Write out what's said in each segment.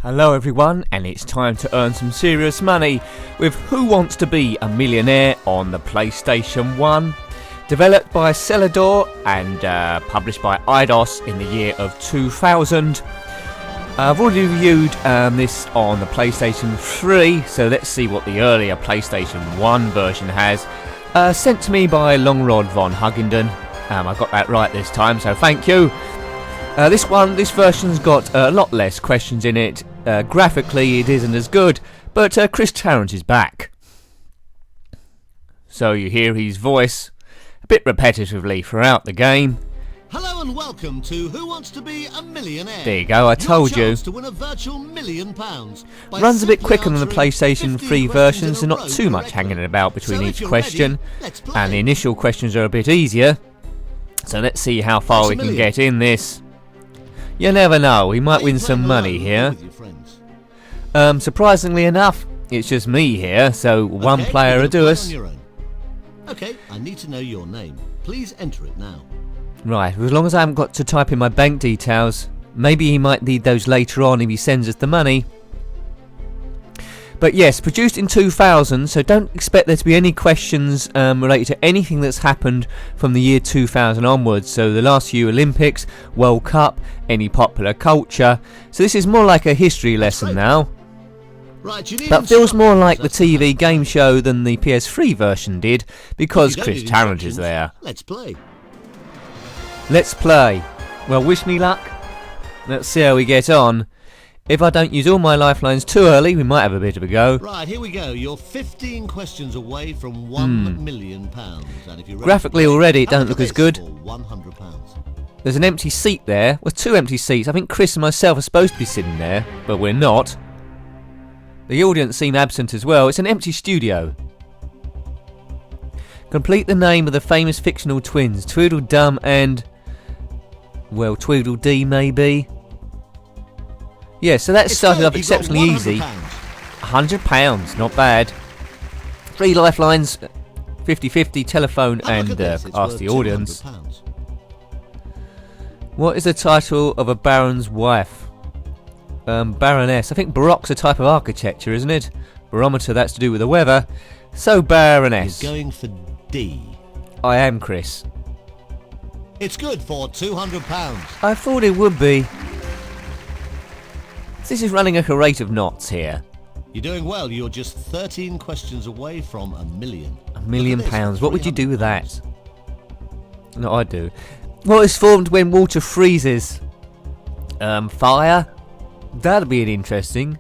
Hello everyone, and it's time to earn some serious money with Who Wants to Be a Millionaire on the PlayStation 1. Developed by Celador and published by Eidos in the year of 2000. I've already reviewed this on the PlayStation 3, so let's see what the earlier PlayStation 1 version has. Sent to me by Longrod von Huggenden. I got that right this time, so thank you. This version's got a lot less questions in it. Graphically, it isn't as good, but Chris Tarrant is back. So you hear his voice a bit repetitively throughout the game. Hello and welcome to Who Wants to Be a Millionaire? There you go, I told you. To win a virtual £1 million Runs a bit quicker than the PlayStation 3 version, so not too much hanging about between each question. And the initial questions are a bit easier. So let's see how far we can get in this. You never know, we might win some money here. Surprisingly enough, it's just me here, so one player will do us. Okay, I need to know your name. Please enter it now. Right, as long as I haven't got to type in my bank details. Maybe he might need those later on if he sends us the money. But yes, produced in 2000, so don't expect there to be any questions related to anything that's happened from the year 2000 onwards. So the last few Olympics, World Cup, any popular culture. So this is more like a history lesson now. But feels more like the TV game show than the PS3 version did, because Chris Tarrant is there. Let's play. Let's play. Well, wish me luck. Let's see how we get on. If I don't use all my lifelines too early, we might have a bit of a go. Right, here we go. You're 15 questions away from £1 million. And if you're graphically already, it don't look as good. £100. There's an empty seat there. With two empty seats. I think Chris and myself are supposed to be sitting there, but we're not. The audience seem absent as well. It's an empty studio. Complete the name of the famous fictional twins, Tweedledum and... well, Tweedledee maybe. Yeah, so that started off exceptionally easy. £100, not bad. 3 lifelines, 50-50, telephone and ask the audience. What is the title of a baron's wife? Baroness. I think Baroque's a type of architecture, isn't it? Barometer, that's to do with the weather. So, Baroness. You're going for D. I am, Chris. It's good for £200. I thought it would be. This is running at a rate of knots here. You're doing well. You're just 13 questions away from £1 million. £1 million. What would you do with that? No, I do. What is formed when water freezes? Fire? That'd be an interesting.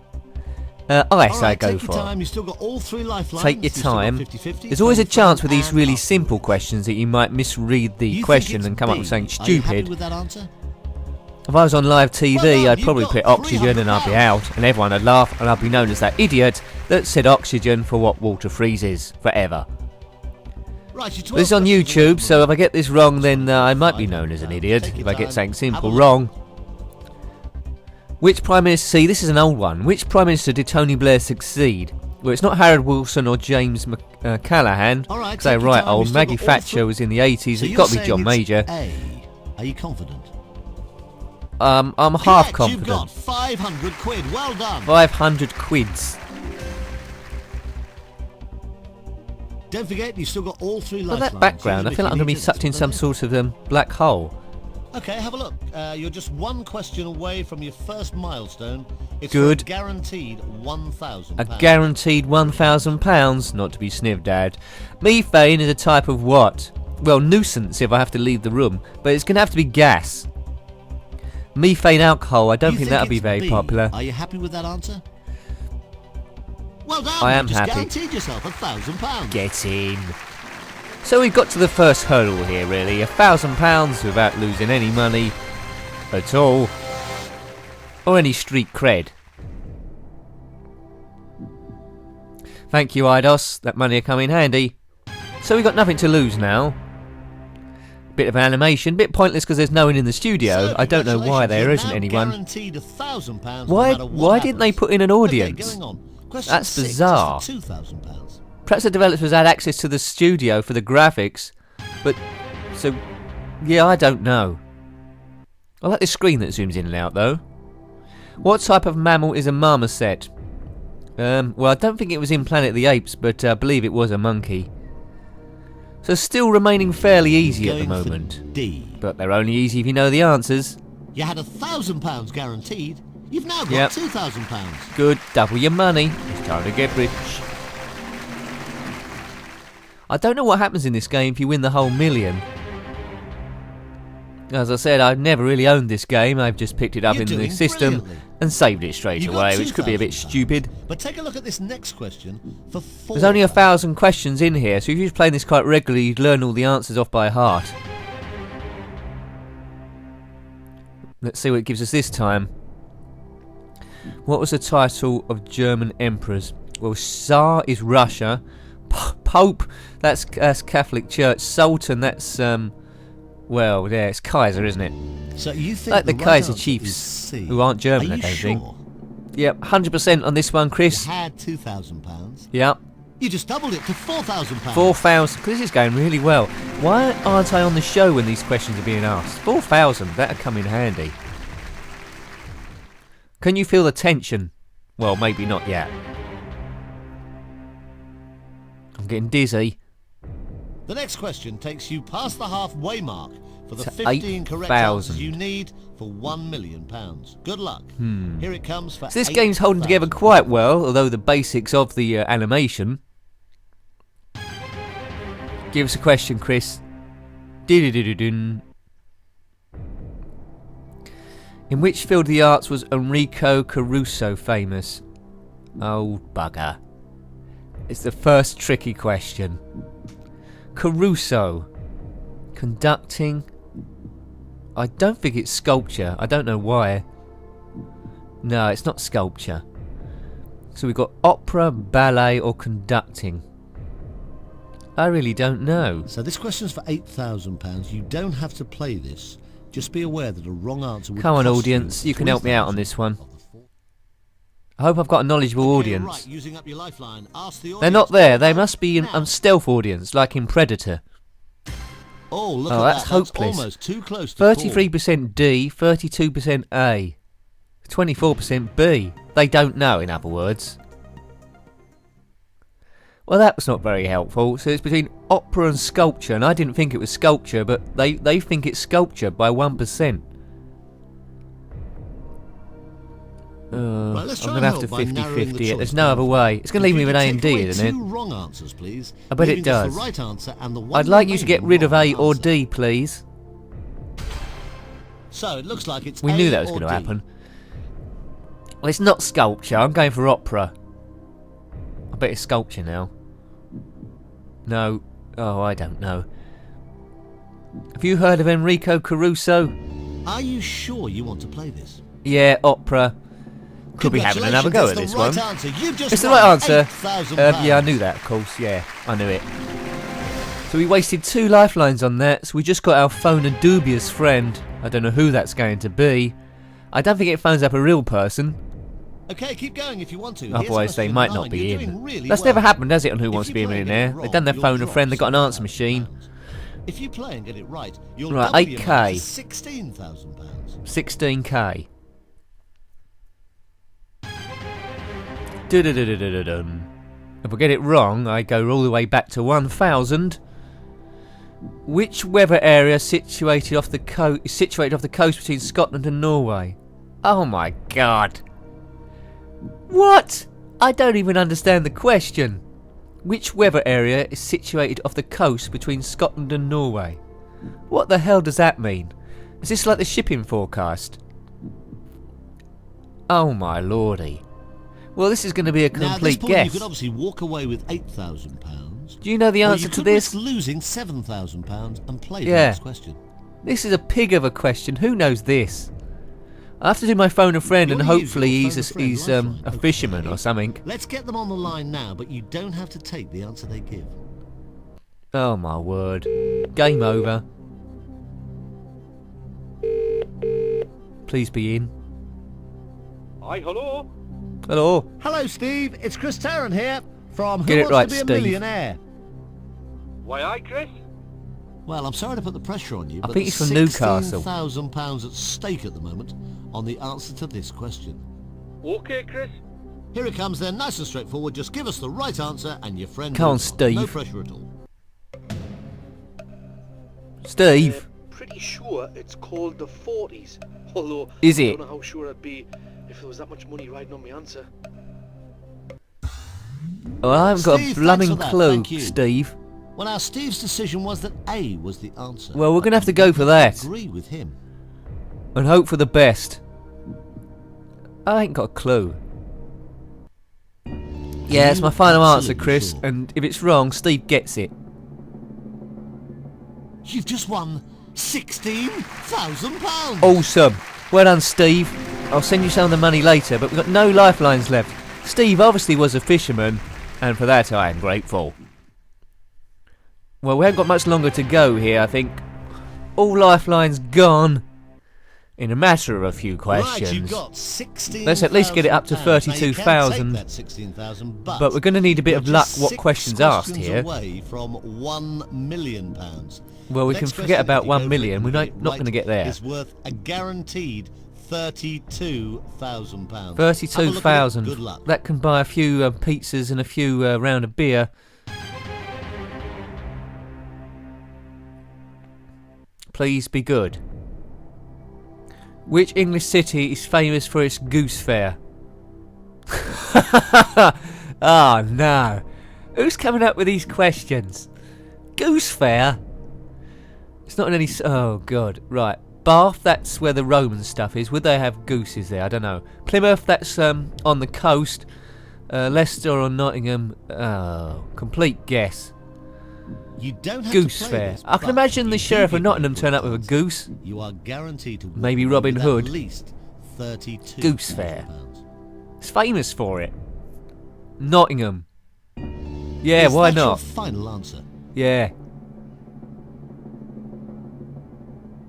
Ice, right, I go for. You've still got all 3 lifelines. Take your time. 50-50. There's always a chance with these really simple questions that you might misread the question and come up with something stupid. Are you happy with that answer? If I was on live TV, I'd probably put oxygen and I'd be out, and everyone would laugh, and I'd be known as that idiot that said oxygen for what water freezes forever. Right, this is on YouTube, so if I get this wrong, then I might be known as an idiot if I get something simple wrong. Which Prime Minister... see, this is an old one. Which Prime Minister did Tony Blair succeed? Well, it's not Harold Wilson or James Callaghan, because they're right old. Maggie Thatcher was in the 80s. So it's got to be John Major. Are you confident? I'm half confident. You've got 500 quid. Well done. 500 quids. Don't forget, you've still got all 3 lifelines. Well, that background, I feel like I'm going to be sucked in some sort of black hole. Okay, have a look. You're just 1 question away from your first milestone. It's good. A guaranteed £1,000. A guaranteed £1,000, not to be sniffed at. Methane is a type of what? Well, nuisance if I have to leave the room, but it's going to have to be gas. Methane alcohol, I don't think that'll be very popular. Are you happy with that answer? Well done. I am you just happy. Guaranteed yourself £1,000. Get in. So we've got to the first hurdle here, really. £1,000 without losing any money at all, or any street cred. Thank you, Eidos. That money will come in handy. So we've got nothing to lose now. Bit of animation, bit pointless because there's no one in the studio. I don't know why there isn't anyone. Why didn't they put in an audience? That's bizarre. Perhaps the developers had access to the studio for the graphics, but so yeah, I don't know. I like the screen that zooms in and out though. What type of mammal is a marmoset? Well, I don't think it was in Planet of the Apes, but I believe it was a monkey. So still remaining fairly easy at the moment. D. But they're only easy if you know the answers. You had £1,000 guaranteed. You've now got £2,000. Good, double your money. It's time to get rich. I don't know what happens in this game if you win the whole million. As I said, I've never really owned this game. I've just picked it up in the system and saved it straight away, which could be a bit stupid. But take a look at this next question for 4. There's only 1,000 questions in here, so if you're playing this quite regularly, you'd learn all the answers off by heart. Let's see what it gives us this time. What was the title of German emperors? Well, Tsar is Russia. Pope, that's Catholic Church. Sultan, that's well, yeah, it's Kaiser, isn't it? So you think like the right Kaiser chiefs, who aren't German, I don't think. Yep, 100% on this one, Chris. You had £2,000. Yep. You just doubled it to £4,000. 4,000. This is going really well. Why aren't I on the show when these questions are being asked? 4,000. That'd come in handy. Can you feel the tension? Well, maybe not yet. I'm getting dizzy. The next question takes you past the halfway mark for the To 15 correct 8,000. answers you need for £1 million. Good luck. Here it comes for So this game's holding together 8,000. quite well, although the basics of the animation. Give us a question, Chris. In which field of the arts was Enrico Caruso famous? Oh, bugger. It's the first tricky question. Caruso. Conducting. I don't think it's sculpture. I don't know why. No, it's not sculpture. So we've got opera, ballet or conducting. I really don't know. So this question's for £8,000. You don't have to play this. Just be aware that a wrong answer would Come on, cost audience. You can help me out on this one. of the 4. I hope I've got a knowledgeable Okay, audience. right, using up your lifeline. Ask the They're not audience there. They now. must be in stealth audience, like in Predator. Oh, look Oh, at that's that. hopeless. Almost too close to 33% D, 32% A, 24% B. They don't know, in other words. Well, that was not very helpful. So it's between opera and sculpture, and I didn't think it was sculpture, but they think it's sculpture by 1%. Right, let's I'm try going to and have to help by narrowing 50-50 the it. There's choice no other down. way. It's going to leave me with A and D, isn't it? Two wrong answers, please. I bet it leaving just does. The right answer and the one I'd like you to remaining get rid of A wrong or answer. D, please. So it looks like it's We A knew that was or going to D. happen. Well, it's not sculpture. I'm going for opera. I bet it's sculpture now. No. Oh, I don't know. Have you heard of Enrico Caruso? Are you sure you want to play this? Yeah, opera. Could be having another go at Congratulations, this one. it's the right answer. You've just It's the won right answer. £8,000. Yeah, I knew that, of course. Yeah, I knew it. So we wasted 2 lifelines on that. So we just got our phone a dubious friend. I don't know who that's going to be. I don't think it phones up a real person. Okay, keep going if you want to. Here's Otherwise, they question might 9. not be You're in. doing really That's well. never happened, has it, on Who If Wants you to Be a play and get it Millionaire? wrong, They've done their you'll phone a drop friend, they've got an answer £7,000. machine. If you play and get it right, you'll Right, double your 8K. money to £16,000. 16k. Dun-dun-dun-dun-dun-dun. If I get it wrong, I go all the way back to 1000. Which weather area situated off the coast between Scotland and Norway? Oh my god. What? I don't even understand the question. Which weather area is situated off the coast between Scotland and Norway? What the hell does that mean? Is this like the shipping forecast? Oh my lordy. Well, this is going to be a Now, at this complete point, guess. you could obviously walk away with £8,000. Do you know the Or answer you to could this? risk losing £7,000 and play the Yeah. next question. This is a pig of a question. Who knows this? I have to do my phone a friend, You and wanna use hopefully your he's phone a a friend lifeline. a fisherman Okay. or something. Let's get them on the line now, but you don't have to take the answer they give. Oh my word. Game over. Please be in. Hi, hello. Hello. Hello, Steve. It's Chris Tarrant here from Who Get it Wants right, to Be Steve. a Millionaire. Why, hi, Chris. Well, I'm sorry to put the pressure on you, I but think he's there's from Newcastle. £16,000 at stake at the moment. on the answer to this question. Okay, Chris. Here it comes then, nice and straightforward. Just give us the right answer and your friend Come on, moves Steve. No pressure at all. Steve, Pretty sure it's called the 40s. Although, Is I it? don't know how sure I'd be if there was that much money riding on my answer. well, I haven't got a Steve, blooming thanks for that, clue, thank you. Steve. Well, now Steve's decision was that A was the answer. Well, we're going to have to go for that Agree with him. and hope for the best. I ain't got a clue. Yeah, it's my final answer, Absolutely Chris, sure. and if it's wrong, Steve gets it. You've just won £16,000. Awesome. Well done, Steve. I'll send you some of the money later, but we've got no lifelines left. Steve obviously was a fisherman, and for that I am grateful. Well, we haven't got much longer to go here, I think. All lifelines gone. In a matter of a few questions. Right, you've got 16,000 Let's at least get it up to pounds. Now, you can 32,000. take that 16,000, But we're going to need a bit you're of luck just what 6 questions asked questions here. away from £1 million. Well, we The can next forget question, about if you 1 go for it million. and We're get not it going to right, get there. Is worth a guaranteed £32,000. Have a look at it. 32,000. Good luck. That can buy a few pizzas and a few round of beer. Please be good. Which English city is famous for its goose fair? Oh no. Who's coming up with these questions? Goose fair? It's not in any... Oh god. Right. Bath, that's where the Roman stuff is. Would they have gooses there? I don't know. Plymouth, that's on the coast. Leicester or Nottingham. Oh, complete guess. You don't have Goose to play fair. this, I can but imagine you the do sheriff of get Nottingham equal turn up with a chance. goose. You are guaranteed to walk Maybe away Robin with Hood. At least 32 Goose fair. pounds. It's famous for it. Nottingham. Yeah, Is why that your not? final answer? Yeah.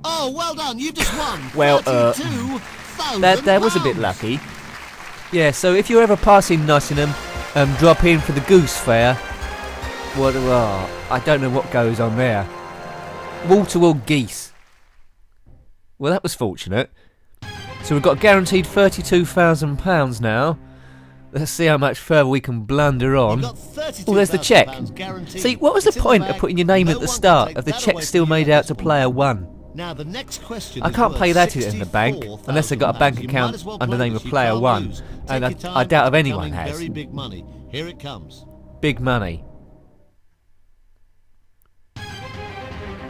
Oh, well done! You've just won. Well, 32,000 That was a bit lucky. Yeah, so if you're ever passing Nottingham, drop in for the goose fair. Well, I don't know what goes on there. Wall-to-wall geese. Well, that was fortunate. So we've got guaranteed £32,000 now. Let's see how much further we can blunder on. You've got 32,000 Oh, there's the check. pounds guaranteed. See, what was the It's in point of bag. putting your name No at the one can start take of the that check away still from you made at out this to point. player 1? Now the next question I is can't worth pay that in the bank unless I got a bank £64,000. You account might as well under the play name of this. You player can't 1, lose. and Take your I time, doubt if it's anyone becoming has. Very big money. Here it comes. Big money.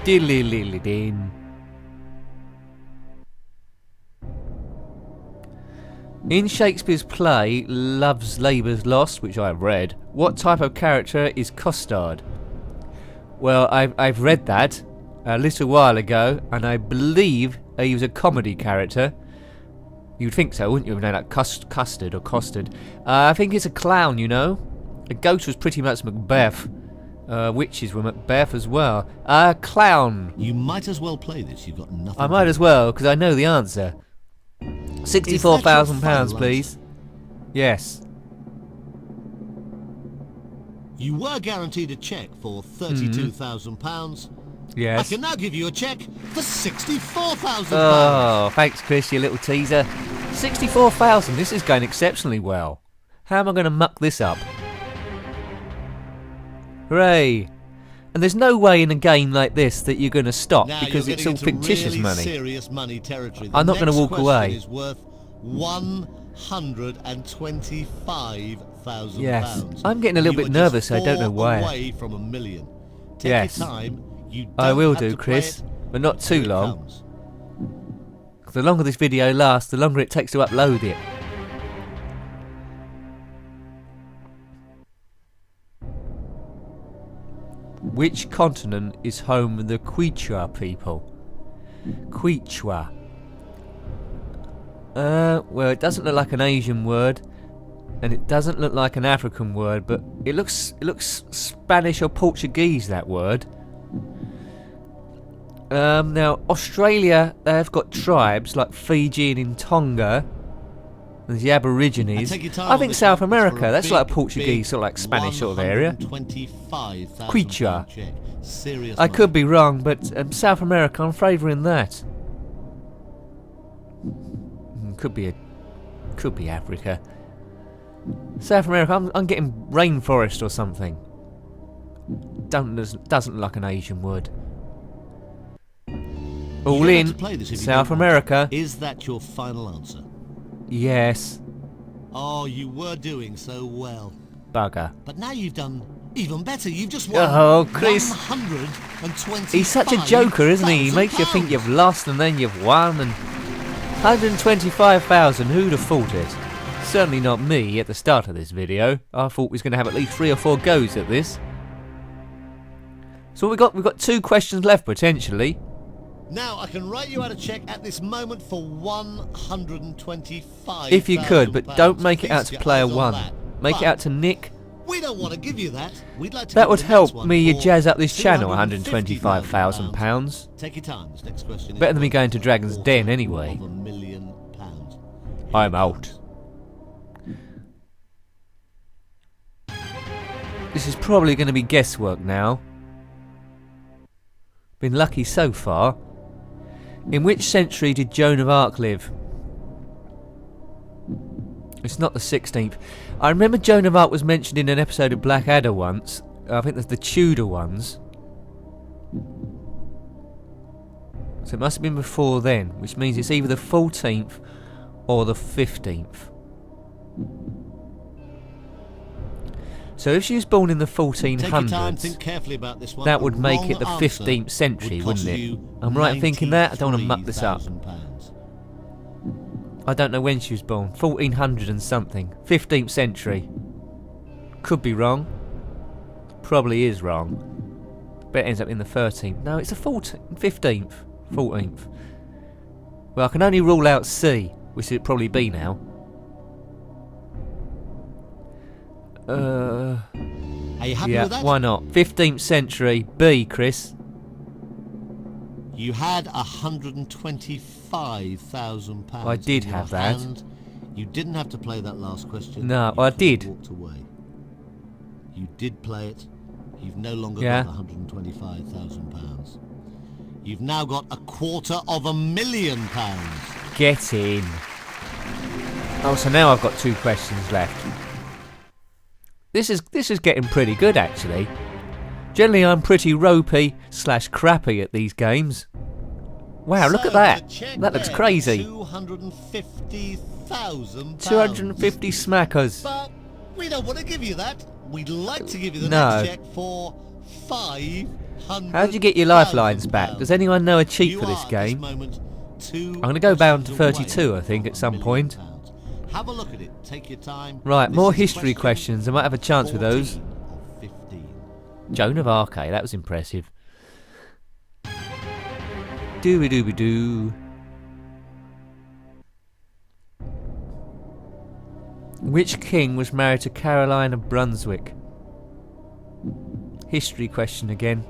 Diddly-lily-din. In Shakespeare's play Love's Labour's Lost, which I've read, what type of character is Costard? Well, I've read that a little while ago, and I believe he was a comedy character. You'd think so, wouldn't you? Like Custard or Costard. I think it's a clown, you know. A ghost was pretty much Macbeth. Witches were Macbeth as well. Clown. You might as well play this. You've got nothing. I might as well, because I know the answer. £64,000, final please. Yes. You were guaranteed a cheque for £32,000. Yes. I can now give you a cheque for £64,000. Oh, thanks, Chris, you little teaser. 64,000. This is going exceptionally well. How am I going to muck this up? Hooray! And there's no way in a game like this that you're going to stop Now because you're it's all getting into fictitious really money. Serious money territory. I'm not gonna next walk question away. Is worth £125,000. Yes. I'm getting a little bit You are nervous, just I don't know 4 why. Away from $1 million. Take Yes. your time. You I don't will have do, to play Chris, it. but not too Here it long. comes. The longer this video lasts, the longer it takes to upload it. Which continent is home of the Quechua people? Quechua. Well, it doesn't look like an Asian word, and it doesn't look like an African word, but it looks Spanish or Portuguese, that word. Now, Australia, they've got tribes like Fiji and Tonga. There's the Aborigines. Take your time I on think this South one. It's America, for a that's big, like Portuguese, big sort of like Spanish sort of area. £125,000 Quechua. cheque. Serious I money. could be wrong, but South America, I'm favouring that. Could be Africa. South America. I'm getting rainforest or something. Doesn't look like an Asian word. All in. South America. Is that your final answer? Yes. Oh, you were doing so well. Bugger. But now you've done even better. You've just won. Oh, Chris. 120. He's such a joker, isn't he? He makes you think you've lost and then you've won. And 125,000. Who'd have thought it? Certainly not me at the start of this video. I thought we was going to have at least 3 or 4 goes at this. So we've got 2 questions left potentially. Now I can write you out a cheque at this moment for 125. If you could, but don't make it out to player 1. Make it out to Nick. We don't want to give you that. We'd like to That give would you the help next one me for jazz up this channel. £250,000. £125,000. Take your time. This next question is Better than me going to worth Dragon's a Den quarter anyway. of £1 million. I'm out. This is probably going to be guesswork now. Been lucky so far. In which century did Joan of Arc live? It's not the 16th. I remember Joan of Arc was mentioned in an episode of Blackadder once. I think that's the Tudor ones. So it must have been before then, which means it's either the 14th or the 15th. So if she was born in the 1400s, that would make it the 15th century, wouldn't it? I'm right in thinking that? I don't want to muck this up. I don't know when she was born. 1400 and something. 15th century. Could be wrong. Probably is wrong. Bet it ends up in the 13th. No, it's the 15th. 14th. Well, I can only rule out C, which it'd probably be now. Are you happy with that? Why not? 15th century. B, Chris. You had £125,000. I did in your have that. hand. You didn't have to play that last question. No, You I could have did. Walked away. You did play it. You've no longer got £125,000. You've now got £250,000. Get in. Oh, so now I've got 2 questions left. This is getting pretty good, actually. Generally, I'm pretty ropey/crappy at these games. Wow, look at that. That looks crazy. £250,000. 250 smackers. But we don't want to give you that. We'd like to give you the No. next cheque for £500,000. How'd you get your lifelines back? Does anyone know a cheat for this game? I'm going to go down to 32, I think, at some point. Have a look at it. Take your time. Right, This more is history question questions. I might have a chance with those. 14 of 15. Joan of Arc, that was impressive. Dooby-dooby-doo. Which king was married to Caroline of Brunswick? History question again.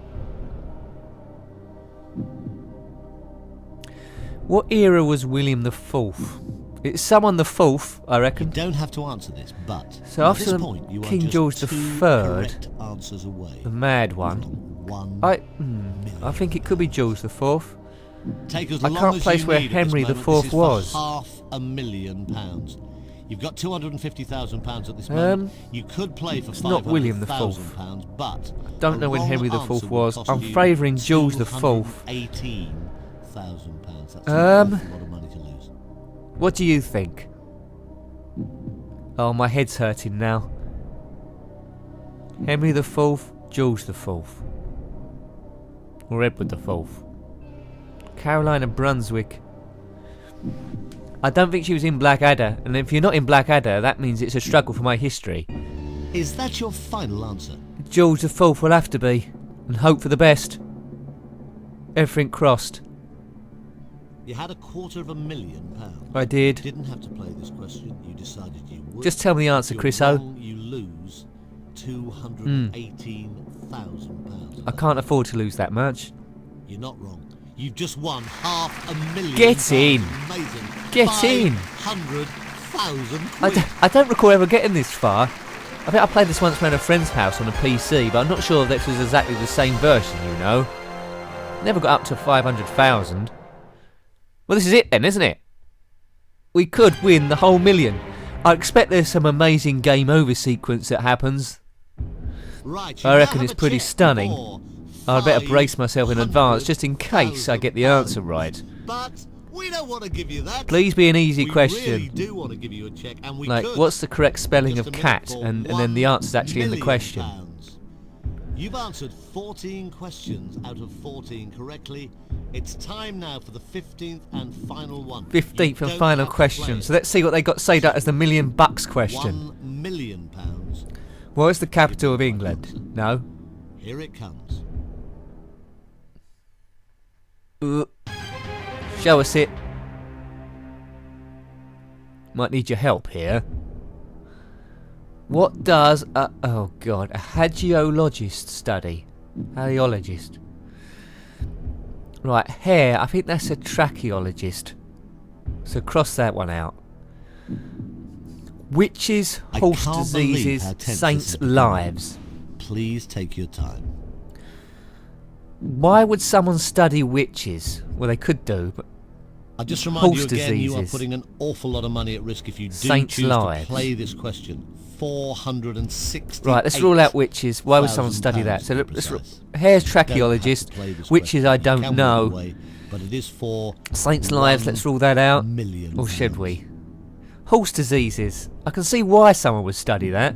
What era was William the Fourth? It's someone the Fourth, I You reckon. don't have to answer this, but So at after this the point, you are King just George the 2 Third, correct answers away the mad one. from £1 I million. think it could be George the Fourth. Take as I long can't as place you where need at this Henry the moment. Fourth This is was. for £500,000. You've got £250,000 at this moment. You could play for it's not William the £500,000, but Don't know when wrong Henry the answer Fourth would was. cost I'm you favouring George the Fourth. £218,000. That's an awful lot of money to lose. What do you think? Oh, my head's hurting now. Henry the Fourth, George the Fourth, or Edward the Fourth. Caroline of Brunswick. I don't think she was in Blackadder, and if you're not in Blackadder, that means it's a struggle for my history. Is that your final answer? George the Fourth will have to be, and hope for the best. Everything crossed. You had £250,000. I did. You didn't have to play this question. You decided you would. Just tell me the answer, If you're Chris O. wrong, you lose £218,000. I can't afford to lose that much. You're not wrong. You've just won £500,000. Get in. Amazing. Get in. £500,000. I don't recall ever getting this far. I think I played this once around a friend's house on a PC, but I'm not sure if this was exactly the same version, you know. Never got up to 500,000. Well, this is it then, isn't it? we could win the whole million. I expect there's some amazing game over sequence that happens. Right, I reckon it's pretty stunning. I'd better brace myself in advance just in case I get the answer right. But we don't want to give you that. Please be an easy We question. really do want to give you a check, and we Like, could. what's the correct spelling Just of a minute cat? for And then the answer's actually in the £1 question. million. You've answered 14 questions out of 14 correctly. It's time now for the 15th and final one. 15th You and don't final have to question. play So it. let's see what they got saved out as the $1 million question. £1 million. What is the capital of England? No. Here it comes. Show us it. Might need your help here. What does a hagiologist study? Hagiologist. Right, hair. I think that's a tracheologist. So cross that one out. Witches, I horse can't believe diseases, how tense this saints' has become. lives. Please take your time. Why would someone study witches? Well, they could do, but I'll just remind Horse you again, you are diseases. putting an awful lot of money at risk if you do Saints' choose lives. to play this question. 460. right, let's rule out witches. Why would someone study that? So let's hair's tracheologist. Witches, I don't know. But it is for Saints' lives, let's rule that out. £1 Or should million. we? Horse diseases. I can see why someone would study that.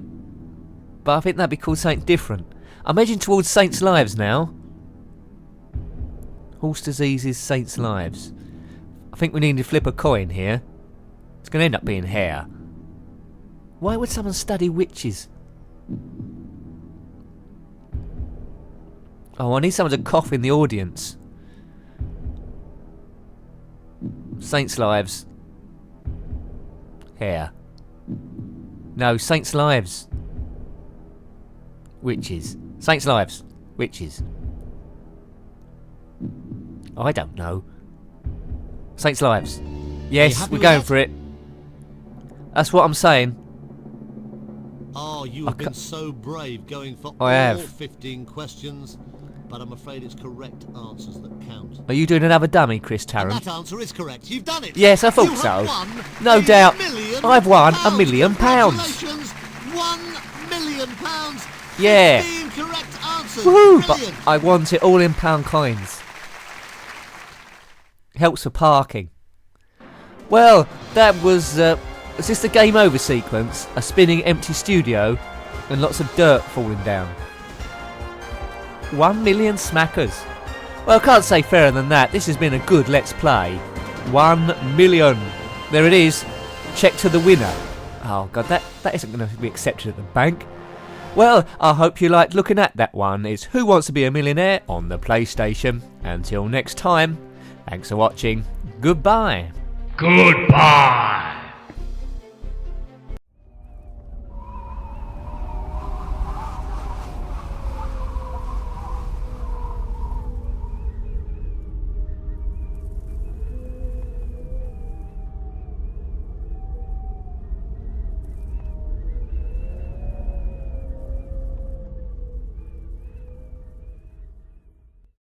But I think that'd be called something different. I'm edging towards saints' lives now. Horse diseases, saints' lives. I think we need to flip a coin here. It's going to end up being hair. Why would someone study witches? Oh, I need someone to cough in the audience. Saints' lives. Hair. No, saints' lives. Witches. Saints' lives. Witches. I don't know. Saints' lives. Yes, happy we're with going that? for it. That's what I'm saying. Oh, you have been so brave going for I all have. 15 questions, but I'm afraid it's correct answers that count. Are you doing another dummy, Chris And Tarrant? that answer is correct. You've done it. Yes, I thought You so. have won No £1 doubt. million. I've won £1 million. Congratulations. £1 million. Yeah. 15 correct answers. Woohoo! But Brilliant. I want it all in pound coins. Helps for parking. Well, that was this the game over sequence? A spinning empty studio and lots of dirt falling down. 1 million smackers. Well, I can't say fairer than that. This has been a good Let's Play. 1 million. There it is. Check to the winner. Oh god, that isn't going to be accepted at the bank. Well, I hope you liked looking at that one. It's Who Wants to Be a Millionaire on the PlayStation. Until next time, thanks for watching. Goodbye. Goodbye.